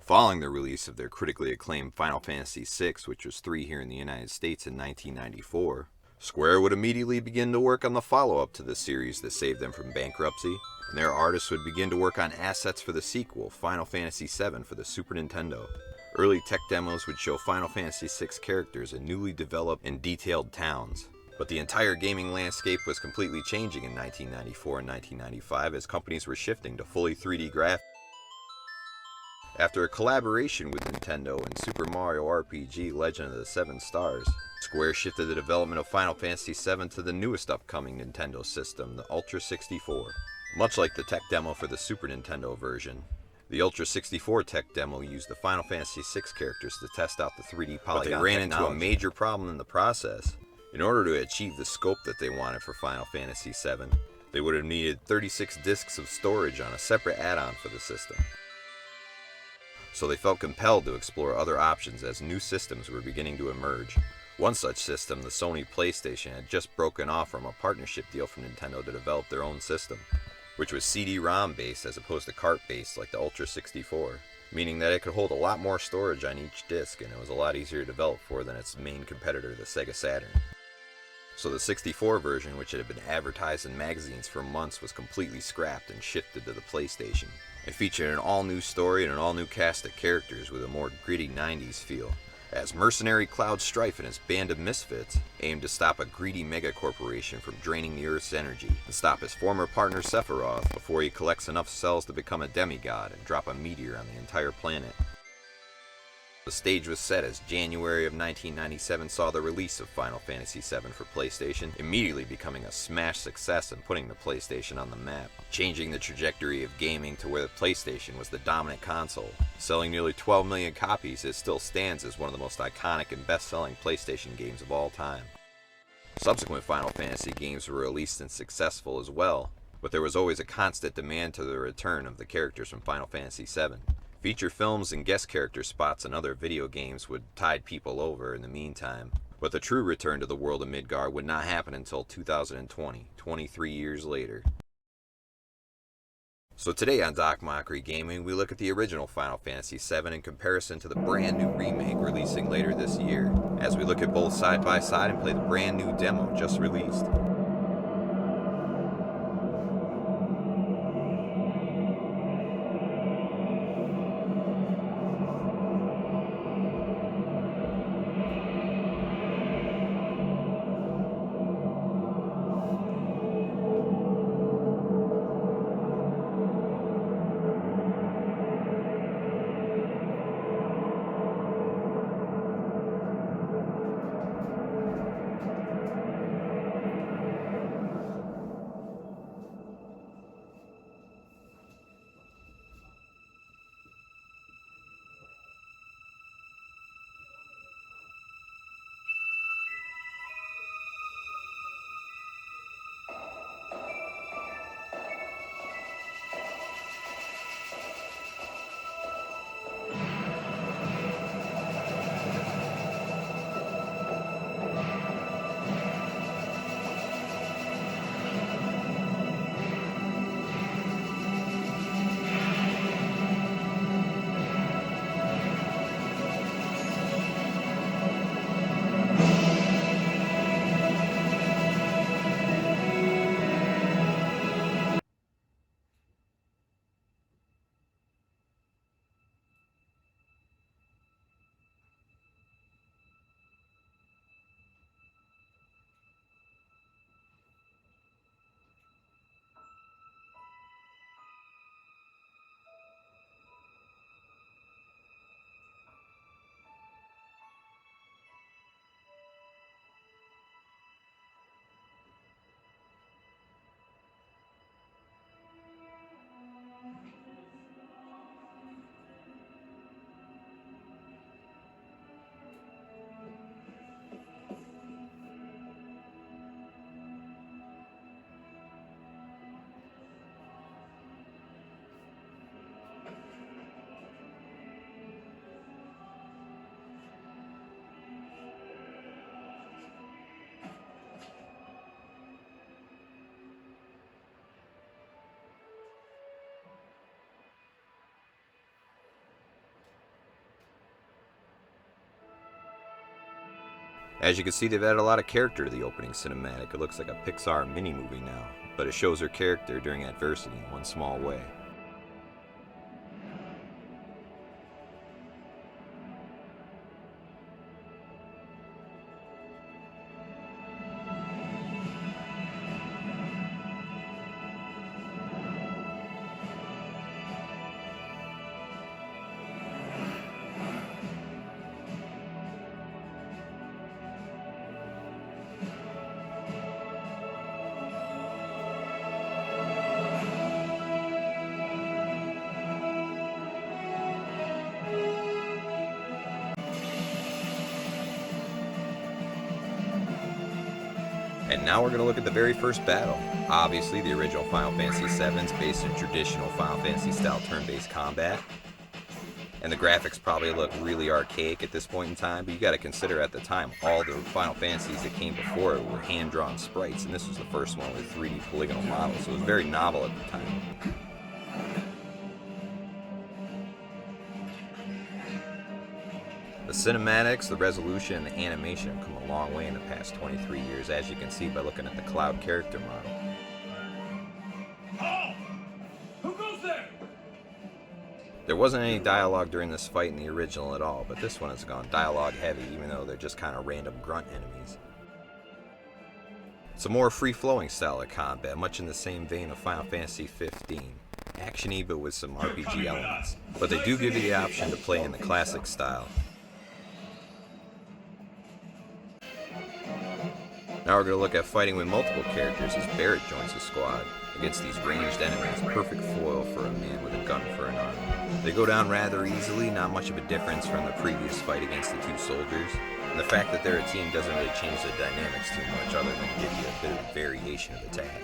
Following the release of their critically acclaimed Final Fantasy VI, which was 3 here in the United States in 1994, Square would immediately begin to work on the follow-up to the series that saved them from bankruptcy, and their artists would begin to work on assets for the sequel, Final Fantasy VII, for the Super Nintendo. Early tech demos would show Final Fantasy VI characters in newly developed and detailed towns. But the entire gaming landscape was completely changing in 1994 and 1995 as companies were shifting to fully 3D graphics. After a collaboration with Nintendo in Super Mario RPG Legend of the Seven Stars, Square shifted the development of Final Fantasy VII to the newest upcoming Nintendo system, the Ultra 64. Much like the tech demo for the Super Nintendo version, the Ultra 64 tech demo used the Final Fantasy VI characters to test out the 3D polygon technology. But they ran into a major problem in the process. In order to achieve the scope that they wanted for Final Fantasy VII, they would have needed 36 discs of storage on a separate add-on for the system. So they felt compelled to explore other options as new systems were beginning to emerge. One such system, the Sony PlayStation, had just broken off from a partnership deal from Nintendo to develop their own system, which was CD-ROM based as opposed to cart based like the Ultra 64, meaning that it could hold a lot more storage on each disc and it was a lot easier to develop for than its main competitor, the Sega Saturn. So the 64 version, which had been advertised in magazines for months, was completely scrapped and shifted to the PlayStation. It featured an all-new story and an all-new cast of characters with a more gritty 90s feel, as mercenary Cloud Strife and his band of misfits aimed to stop a greedy megacorporation from draining the Earth's energy and stop his former partner Sephiroth before he collects enough cells to become a demigod and drop a meteor on the entire planet. The stage was set as January of 1997 saw the release of Final Fantasy VII for PlayStation, immediately becoming a smash success and putting the PlayStation on the map, changing the trajectory of gaming to where the PlayStation was the dominant console. Selling nearly 12 million copies, it still stands as one of the most iconic and best-selling PlayStation games of all time. Subsequent Final Fantasy games were released and successful as well, but there was always a constant demand to the return of the characters from Final Fantasy VII. Feature films and guest character spots in other video games would tide people over in the meantime, but the true return to the world of Midgar would not happen until 2020, 23 years later. So today on Doc Mochrie Gaming, we look at the original Final Fantasy VII in comparison to the brand new remake releasing later this year, as we look at both side by side and play the brand new demo just released. As you can see, they've added a lot of character to the opening cinematic. It looks like a Pixar mini-movie now, but it shows her character during adversity in one small way. And now we're going to look at the very first battle. Obviously, the original Final Fantasy VII is based in traditional Final Fantasy style turn-based combat. And the graphics probably look really archaic at this point in time, but you got to consider at the time all the Final Fantasies that came before it were hand-drawn sprites, and this was the first one with 3D polygonal models, so it was very novel at the time. The cinematics, the resolution, and the animation have come a long way in the past 23 years, as you can see by looking at the Cloud character model. Oh! Who goes there? There wasn't any dialogue during this fight in the original at all, but this one has gone dialogue heavy, even though they're just kind of random grunt enemies. It's a more free-flowing style of combat, much in the same vein of Final Fantasy 15. Action-y, but with some RPG elements. But they do give you the option to play in the classic style. Now we're going to look at fighting with multiple characters as Barrett joins the squad against these ranged enemies, perfect foil for a man with a gun for an arm. They go down rather easily, not much of a difference from the previous fight against the two soldiers. And the fact that they're a team doesn't really change the dynamics too much, other than give you a bit of variation of attack.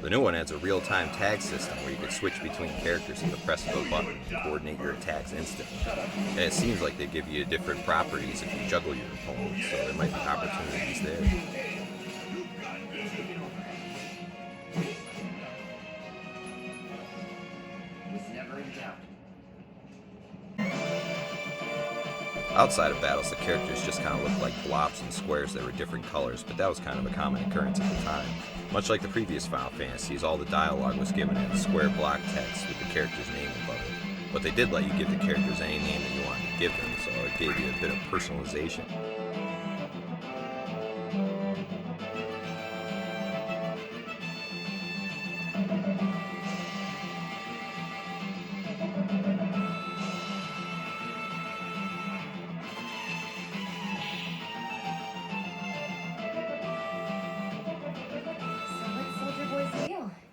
The new one adds a real-time tag system where you can switch between characters at the press of a button and coordinate your attacks instantly. And it seems like they give you different properties if you juggle your opponents, so there might be opportunities there. Outside of battles, the characters just kind of looked like blobs and squares that were different colors, but that was kind of a common occurrence at the time. Much like the previous Final Fantasies, all the dialogue was given in square block text with the character's name above it. But they did let you give the characters any name that you wanted to give them, so it gave you a bit of personalization.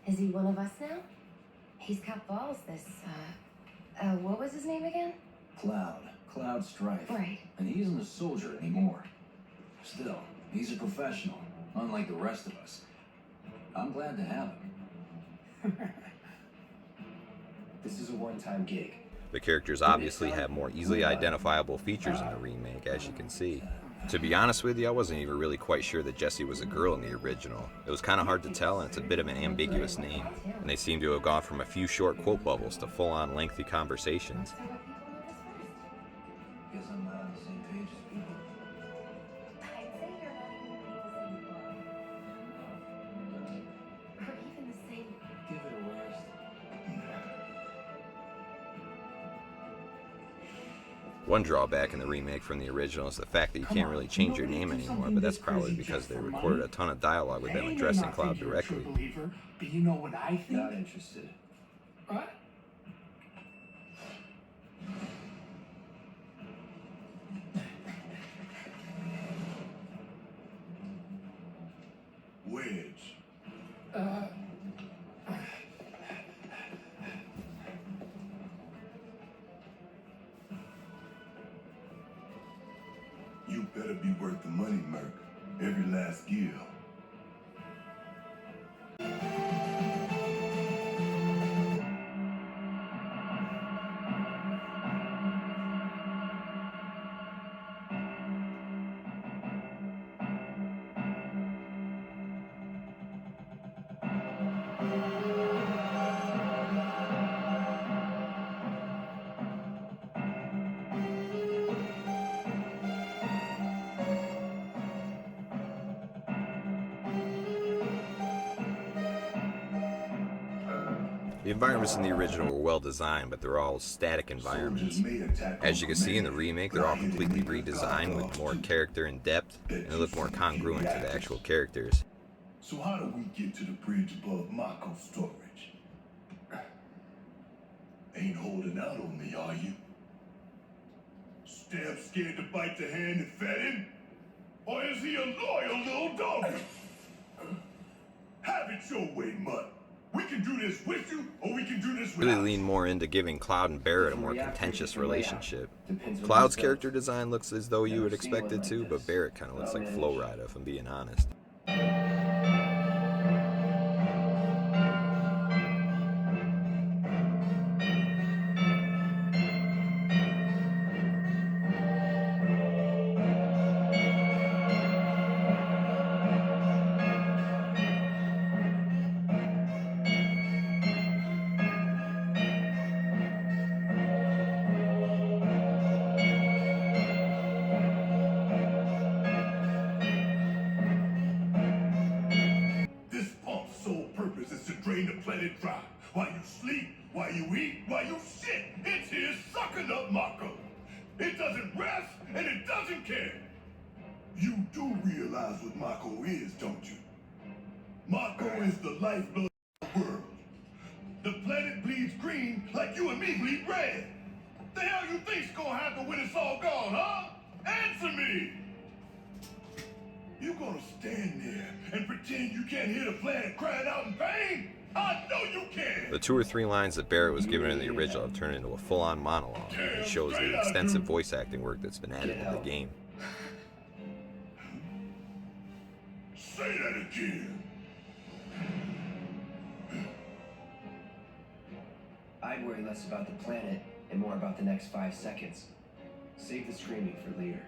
Is he one of us now? He's got balls, this, what was his name again? Cloud Strife. Right. And he isn't a soldier anymore. Still, he's a professional, unlike the rest of us. I'm glad to have him. This is a one-time gig. The characters obviously have more easily identifiable features in the remake, as you can see. To be honest with you, I wasn't even really quite sure that Jessie was a girl in the original. It was kind of hard to tell, and it's a bit of an ambiguous name. And they seem to have gone from a few short quote bubbles to full-on lengthy conversations. Guess I'm not on the same page as people. I'd say you're not even or even the same. Give it a rest. One drawback in the remake from the original is the fact that you can't really change your name anymore, but that's probably because they recorded a ton of dialogue with them addressing Cloud directly. But you know what I think? Not interested. What? Wedge. You better be worth the money, Merc. Every last gill. The environments in the original were well designed, but they're all static environments. As you can see in the remake, they're all completely redesigned with more character and depth, and they look more congruent to the actual characters. So how do we get to the bridge above Mako's storage? Ain't holding out on me, are you? Stab scared to bite the hand that fed him? Or is he a loyal little dog? Have it your way, Mutt. We can do this with you, or we can do this without. Really lean more into giving Cloud and Barrett a more contentious relationship. Cloud's character design looks as though you would expect it to, but Barrett kind of looks like Flowrider, if I'm being honest. This pump's sole purpose is to drain the planet dry. While you sleep, while you eat, while you shit, it's here sucking up Mako. It doesn't rest, and it doesn't care. You do realize what Mako is, don't you? Mako is the lifeblood of the world. The planet bleeds green like you and me bleed red. The hell you think's gonna happen when it's all gone, huh? Answer me! You gonna stand there and pretend you can't hear the planet crying out in pain? I know you can! The 2 or 3 lines that Barrett was given in the original have turned into a full-on monologue, and shows the extensive voice acting work that's been added to the game. Say that again. I'd worry less about the planet and more about the next 5 seconds. Save the screaming for later.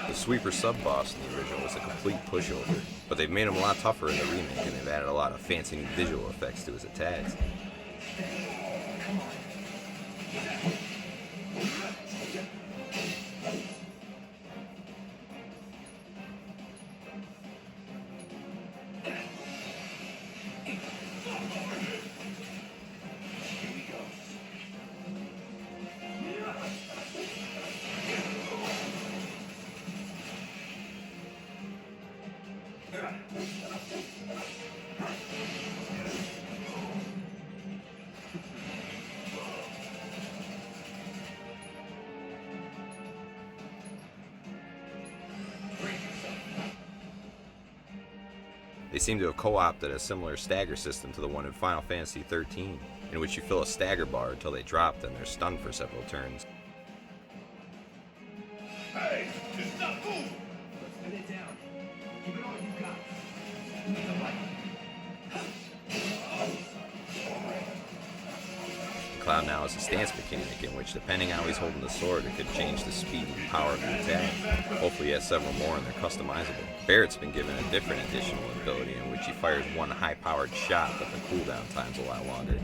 The Sweeper sub-boss in the original was a complete pushover, but they've made him a lot tougher in the remake, and they've added a lot of fancy new visual effects to his attacks. They seem to have co-opted a similar stagger system to the one in Final Fantasy XIII, in which you fill a stagger bar until they drop, then they're stunned for several turns. Hey, it's not moving! Let's pin it down. Give it all you got. We need a light. Cloud now has a stance mechanic in which, depending how he's holding the sword, it could change the speed and power of the attack. Hopefully he has several more and they're customizable. Barrett's been given a different additional ability in which he fires one high-powered shot, but the cooldown time's a lot longer.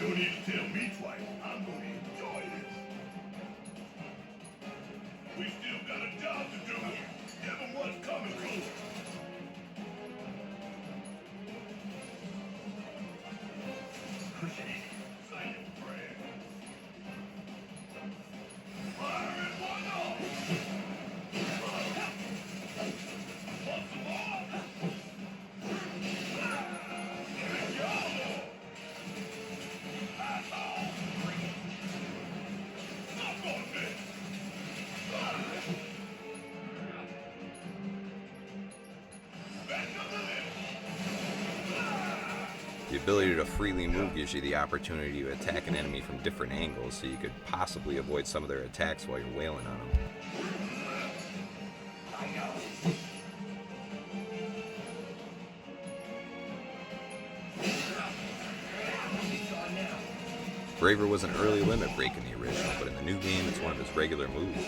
Don't need to tell me twice. I'm gonna enjoy this. We still got a job to do. Give them what's coming to them. Pushing it. Say your prayer. Fire it one off. Want some more? Give it y'all more. That's all. The ability to freely move gives you the opportunity to attack an enemy from different angles, so you could possibly avoid some of their attacks while you're wailing on them. Braver was an early limit break in the original, but in the new game it's one of his regular moves.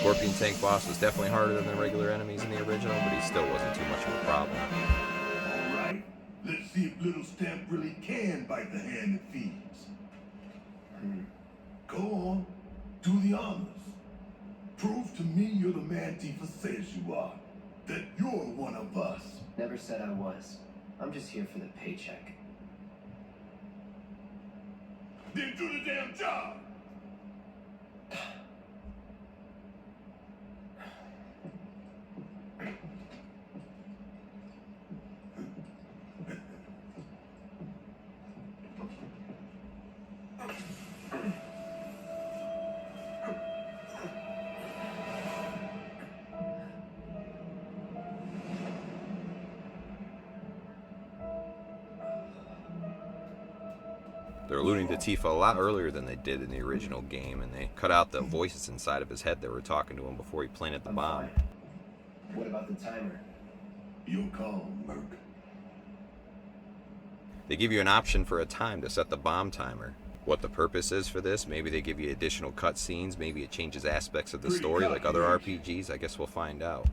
Scorpion Tank boss was definitely harder than the regular enemies in the original, but he still wasn't too much of a problem. All right, let's see if Little Stamp really can bite the hand that feeds. Go on, do the honors. Prove to me you're the man Tifa says you are. That you're one of us. Never said I was. I'm just here for the paycheck. Then do the damn job. They're alluding to Tifa a lot earlier than they did in the original game, and they cut out the voices inside of his head that were talking to him before he planted the bomb. Fine. What about the timer? Your call, Merc. They give you an option for a time to set the bomb timer. What the purpose is for this, maybe they give you additional cutscenes, maybe it changes aspects of the story like other RPGs, I guess we'll find out.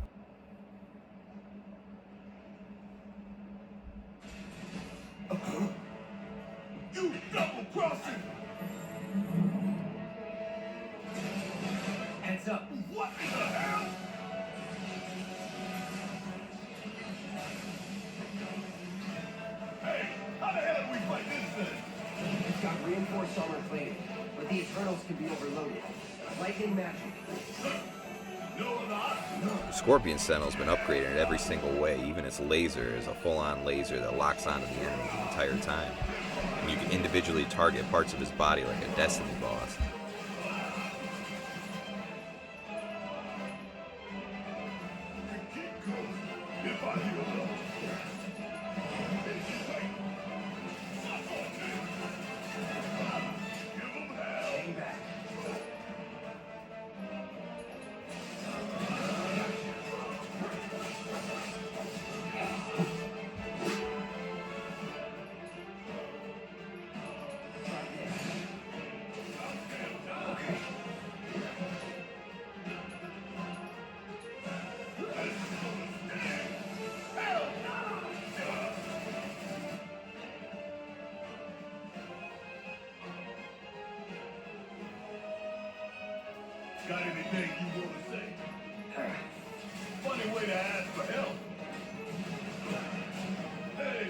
Force armor plated, but the Eternals can be overloaded. Lightning magic. The Scorpion Sentinel's been upgraded in every single way. Even its laser is a full-on laser that locks onto the enemy the entire time. And you can individually target parts of his body like a Destiny boss. Got anything you want to say? Funny way to ask for help. Hey,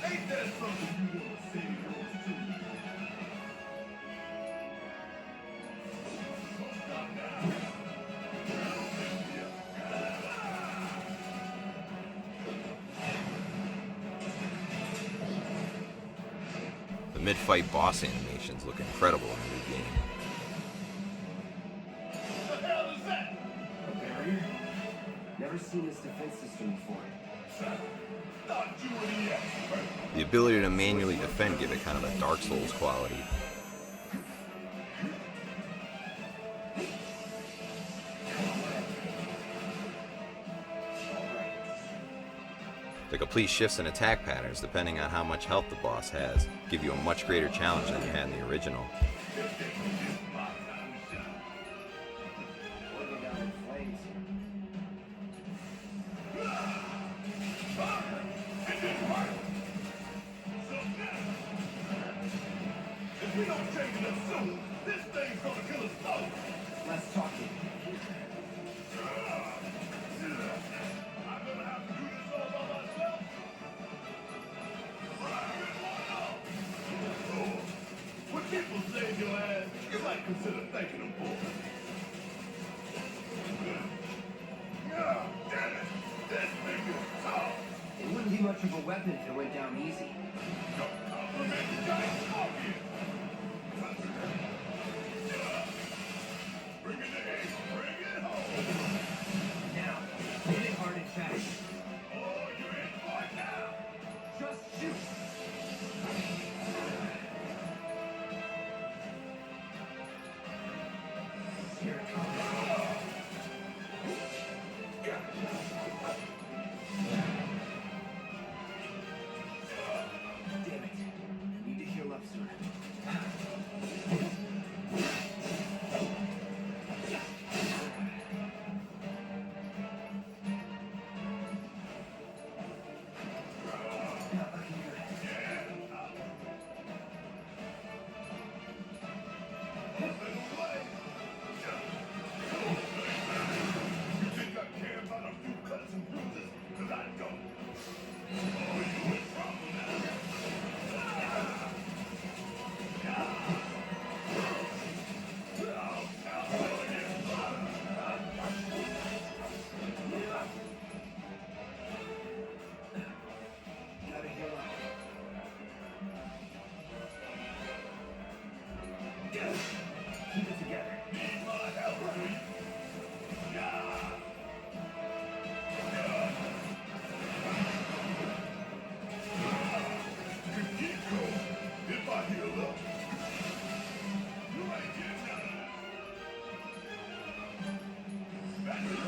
ain't that something you want to say yours too? Stop now. The mid-fight boss animations look incredible in the new game. Never seen this defense system before. The ability to manually defend give it kind of a Dark Souls quality. The complete shifts in attack patterns, depending on how much health the boss has, give you a much greater challenge than you had in the original. If we don't change it up soon, this thing's gonna kill us both. Less talking. I'm gonna have to do this all by myself. When people save your ass, you might consider thanking them for it. Yeah, damn it! This thing is tough. It wouldn't be much of a weapon if it went down easy. Don't compliment the giant scorpion. Bring it in, bring it home. Now, hit it hard and fast. Oh, you're in for it now. Just shoot. Here it comes. Damn it. I need to heal up soon. Not looking good. You think I care about a few cuts and bruises? 'Cause I don't. Oh, you in trouble now. Gotta heal up. Keep it together. Need my help, do you? You can keep going if I heal up. You ain't getting none of that. That's it.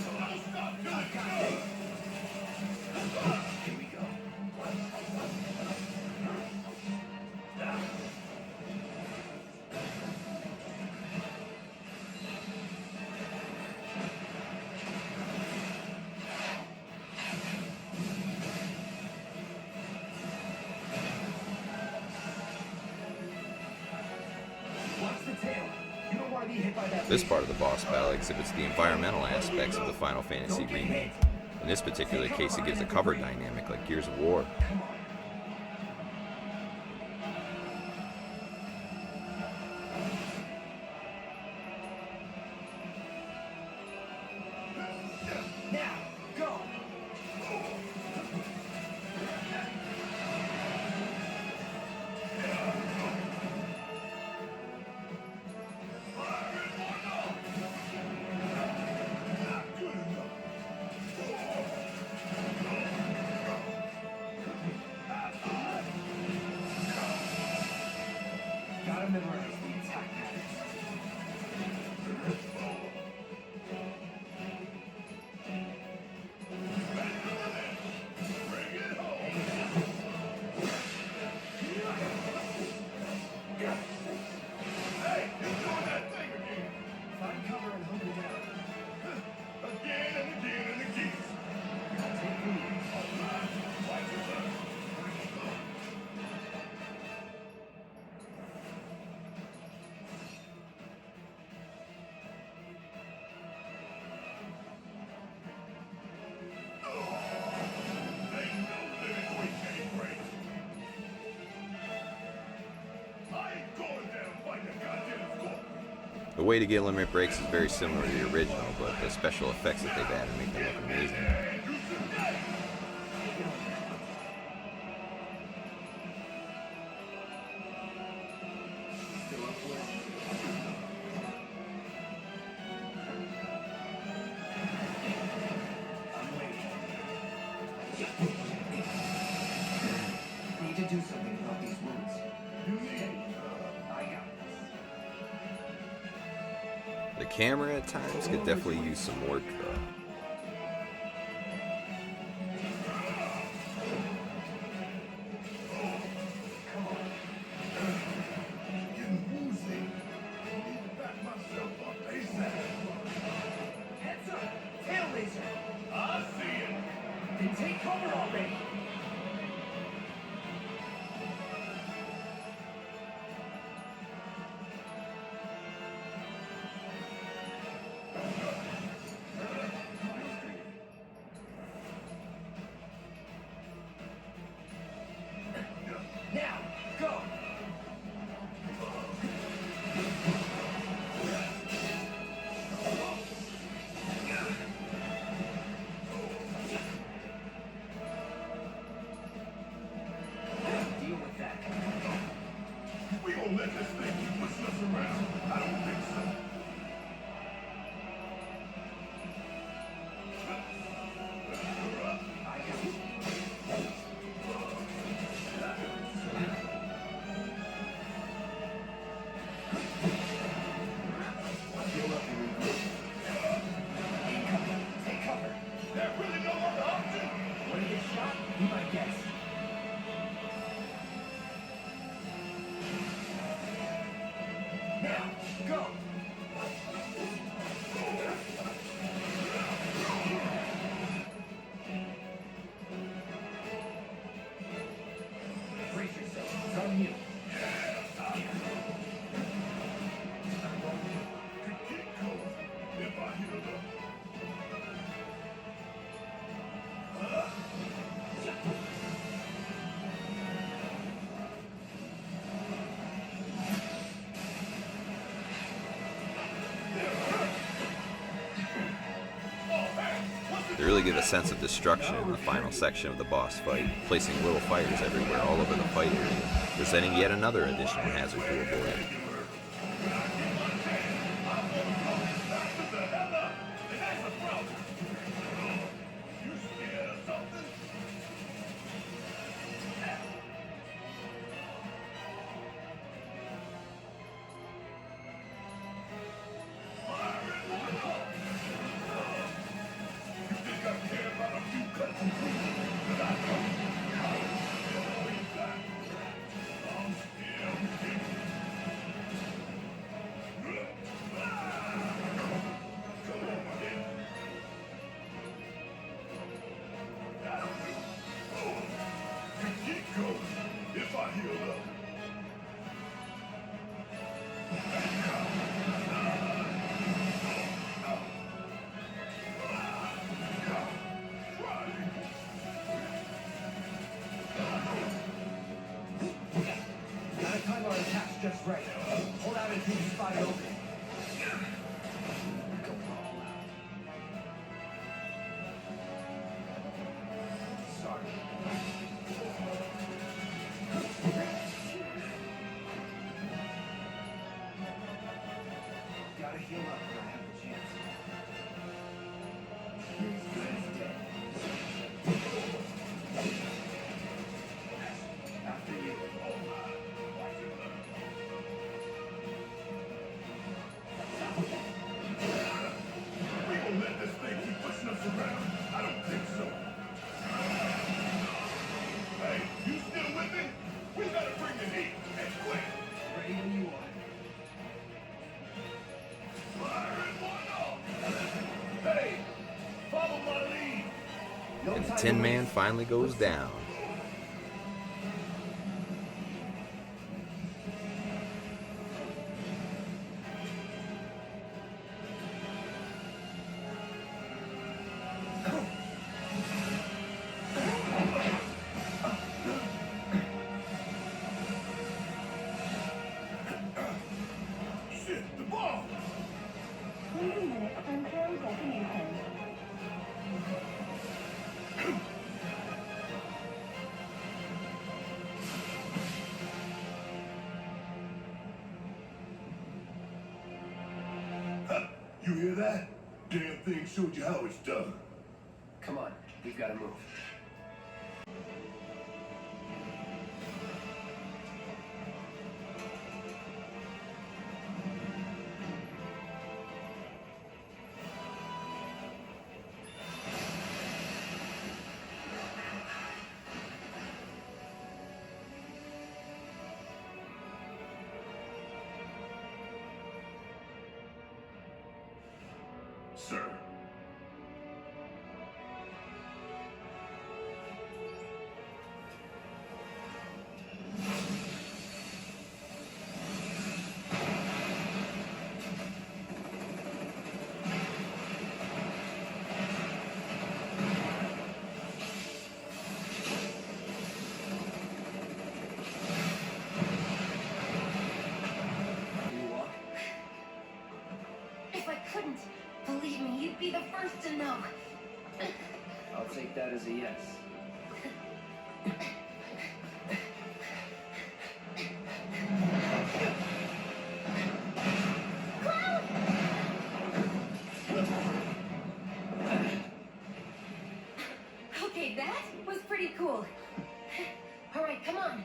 So don't stop till it's done. Here we go. Watch the tail. You don't want to be hit by that. This part of the boss battle exhibits the environmental aspects of the Final Fantasy remake. In this particular case, it gives a cover dynamic like Gears of War. Come on. way to get limit breaks is very similar to the original, but the special effects that they've added make them look amazing. Need to do something about these wounds. I got this. The camera at times could definitely use some work though. Getting woozy. Need to back myself up ASAP. Heads up! Tail laser! I see it. Then take cover already! Now, go! Deal with that. We gonna let this thing keep pushing us around? I don't think so. I got it. Heal up and regroup. Incoming. Take cover. There really no other option? Want to get shot? Be my guest. Now, go! Brace yourself. It's on you. Could get cold if I healed up. They really give a sense of destruction in the final section of the boss fight, placing little fires everywhere all over the fight area, presenting yet another additional hazard to avoid. You scared of something? You think I care about a few cuts and bruises? But I don't. I'll be back. I'm still kicking. Come on, kid. That'll do. You keep going if I heal up. Gotta time our attacks just right. Hold out until you spot it open. Go all out. Sorry. Gotta heal up when I have the chance. You're as good as dead. After you. We gonna let this thing keep pushing us around? I don't think so. Hey, you still with me? We gotta bring the heat, and quick. Ready when you are. Firing one off. Hey, follow my lead. No And the time Tin to Man waste. finally goes down. Shit, the ball. that? Damn thing showed you how it's done. Come on, we've got to move. Sir. Can you walk? If I couldn't, believe me, you'd be the first to know. I'll take that as a yes. Okay, that was pretty cool. All right, come on.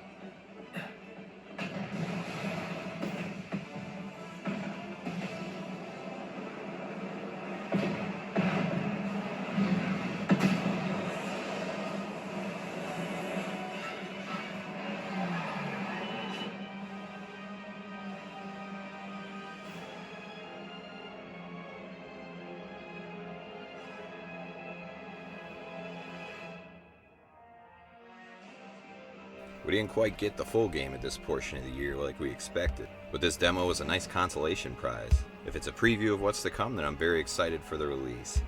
We didn't quite get the full game at this portion of the year like we expected, but this demo was a nice consolation prize. If it's a preview of what's to come, then I'm very excited for the release.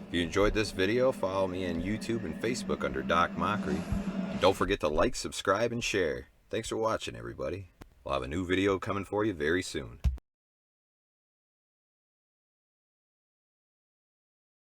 If you enjoyed this video, follow me on YouTube and Facebook under Doc Mochrie. And don't forget to like, subscribe, and share. Thanks for watching, everybody. We'll have a new video coming for you very soon.